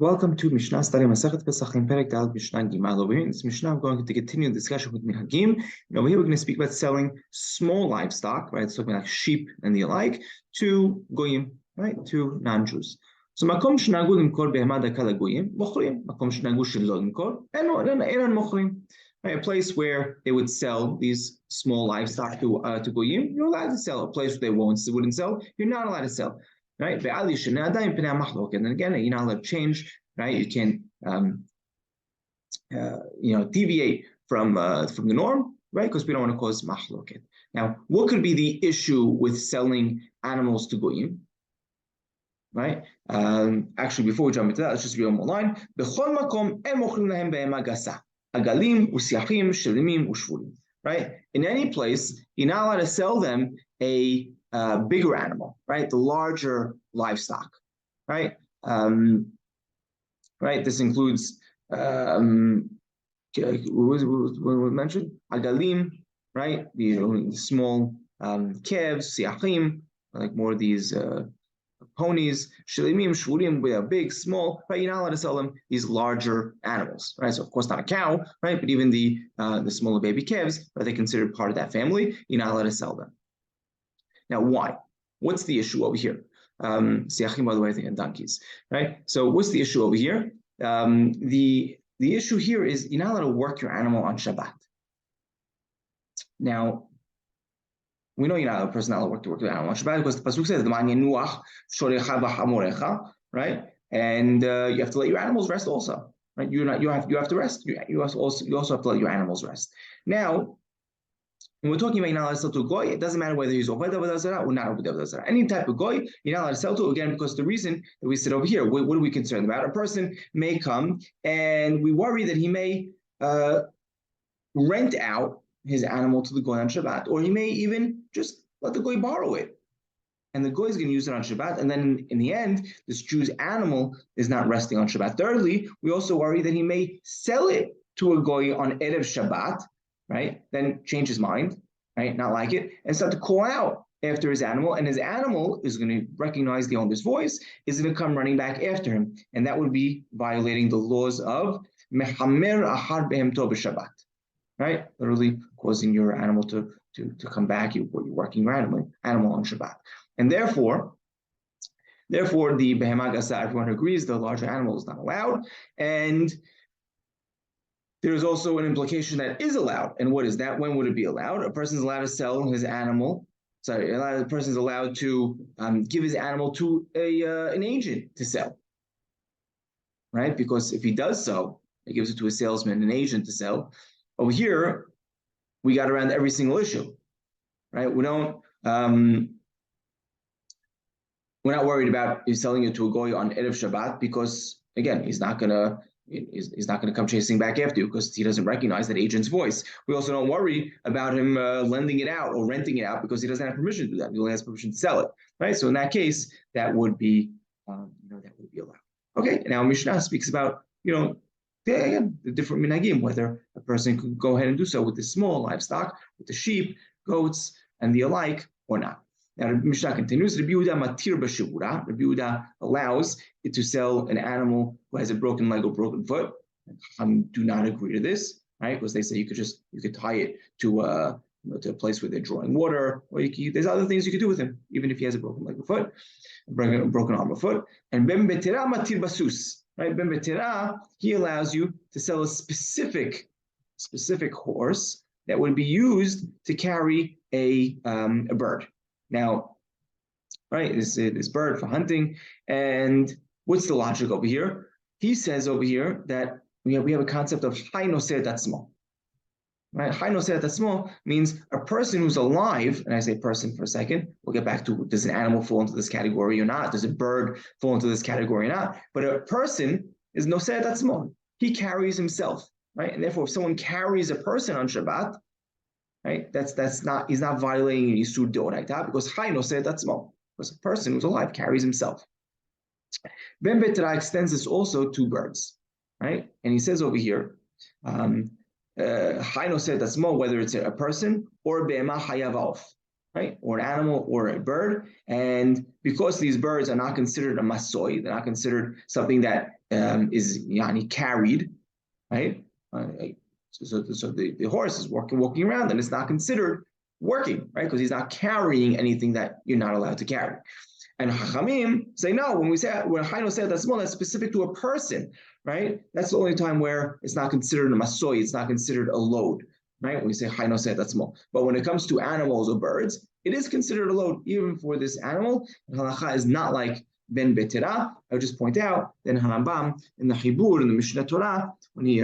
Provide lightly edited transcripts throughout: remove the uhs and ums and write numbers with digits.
Welcome to Mishna study Masechet Pesachim Perek Dal Mishnah Gimal. Over here in this Mishnah, I'm going to continue the discussion with Minhagim. And over here, we're going to speak about selling small livestock, right? So like sheep and the like, to goyim, right? To non-Jews. So makom shnagu limkor behema daka lagoyim mochrim. Makom shnagu shelo limkor enon mochrim. Right, a place where they would sell these small livestock to goyim, you're allowed to sell. A place where they wouldn't sell, you're not allowed to sell. Right, and again, you're not allowed to change. Right, you can deviate from the norm. Right, because we don't want to cause machloket. Now, what could be the issue with selling animals to goyim? Right. Actually, before we jump into that, let's just read one more line. Right. In any place, you're not allowed to sell them a bigger animal, right? The larger livestock, right? Right. This includes what was mentioned? Agalim, right? The small kevs, siachim, like more of these ponies, shilimim, shvurim, we have big, small, right? You're not allowed to sell them these larger animals, right? So of course not a cow, right? But even the smaller baby calves, are they considered part of that family? You're not allowed to sell them. Now, why? What's the issue over here? Siachim, by the way, I think, and donkeys, right? So what's the issue over here? The issue here is you're not allowed to work your animal on Shabbat. Now, we know you're not a person not allowed to work the animal on Shabbat because the pasuk says, right? And you have to let your animals rest also, right? You have to rest. You also have to let your animals rest. Now, when we're talking about you're not allowed to sell to a goy, it doesn't matter whether he's Oved Avodah Zarah or not Oved Avodah Zarah. Any type of goy, you're not allowed to sell to, again, because the reason that we sit over here, what are we concerned about? A person may come and we worry that he may rent out his animal to the goy on Shabbat, or he may even just let the goy borrow it. And the goy is going to use it on Shabbat, and then in the end, this Jew's animal is not resting on Shabbat. Thirdly, we also worry that he may sell it to a goy on Erev Shabbat, right? Then change his mind, right? Not like it, and start to call out after his animal, and his animal is going to recognize the owner's voice, is going to come running back after him, and that would be violating the laws of Mechamer Ahar Behemto B'Shabbat, right? Literally causing your animal to come back. You're working your animal on Shabbat, and therefore the Behemah Gasa, everyone agrees the larger animal is not allowed, and there's also an implication that is allowed. And what is that? When would it be allowed? A person is allowed to sell his animal. A person is allowed to give his animal to an agent to sell, right? Because if he does so, he gives it to a salesman, an agent to sell. Over here, we got around every single issue, right? We don't. We're not worried about you selling it to a goy on Erev Shabbat because, again, he's not going to come chasing back after you because he doesn't recognize that agent's voice. We also don't worry about him lending it out or renting it out because he doesn't have permission to do that. He only has permission to sell it, right? So in that case, that would be allowed. Okay, now Mishnah speaks about the different minhagim, whether a person could go ahead and do so with the small livestock, with the sheep, goats, and the alike, or not. Now, the Mishnah continues, Rabbi Yehuda matir b'shivura. Rabbi Yehuda allows it to sell an animal who has a broken leg or broken foot. Do not agree to this, right? Because they say you could tie it to a place where they're drawing water, or there's other things you could do with him, even if he has a broken leg or foot, a broken arm or foot. And ben betera matir basus, right? Ben betera, he allows you to sell a specific horse that would be used to carry a bird. Now, right, this bird for hunting, and what's the logic over here? He says over here that we have a concept of Hai Noseh Tatzmo. Right, Hai Noseh Tatzmo means a person who's alive, and I say person for a second, we'll get back to does an animal fall into this category or not? Does a bird fall into this category or not? But a person is Noseh Tatzmo. He carries himself, right? And therefore, if someone carries a person on Shabbat, right? He's not violating any Isur D'Oraita because Hai Noseh Tatzmo, because a person who's alive carries himself. Ben Betra extends this also to birds, right? And he says over here, Hai Noseh Tatzmo, whether it's a person or Be'ema Hayav Auf. right? Or an animal or a bird. And because these birds are not considered a masoi, they're not considered something that is carried, right? So the horse is walking around and it's not considered working, right? Because he's not carrying anything that you're not allowed to carry. And Chachamim say, no, when Haino said that's small, that's specific to a person, right? That's the only time where it's not considered a masoi, it's not considered a load, right? When we say Haino said that's small. But when it comes to animals or birds, it is considered a load, even for this animal. And halacha is not like ben betera. I would just point out that Harambam in the Hibur, in the Mishna Torah, when he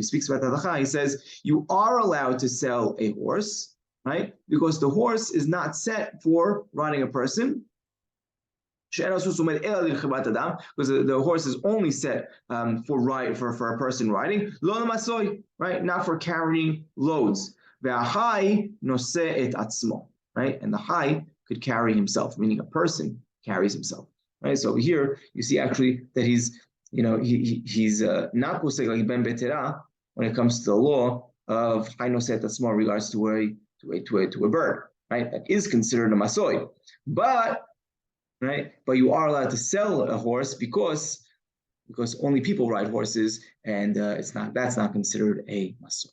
speaks about the halacha, he says you are allowed to sell a horse, right? Because the horse is not set for riding a person. Because the horse is only set for a person riding, right? Not for carrying loads. Right? And the high could carry himself, meaning a person carries himself. Right? So here you see actually that he's not posek like ben betera when it comes to the law of high noset atzmo in regards to a bird, right? That is considered a masoi, but you are allowed to sell a horse because only people ride horses, and that's not considered a masoi.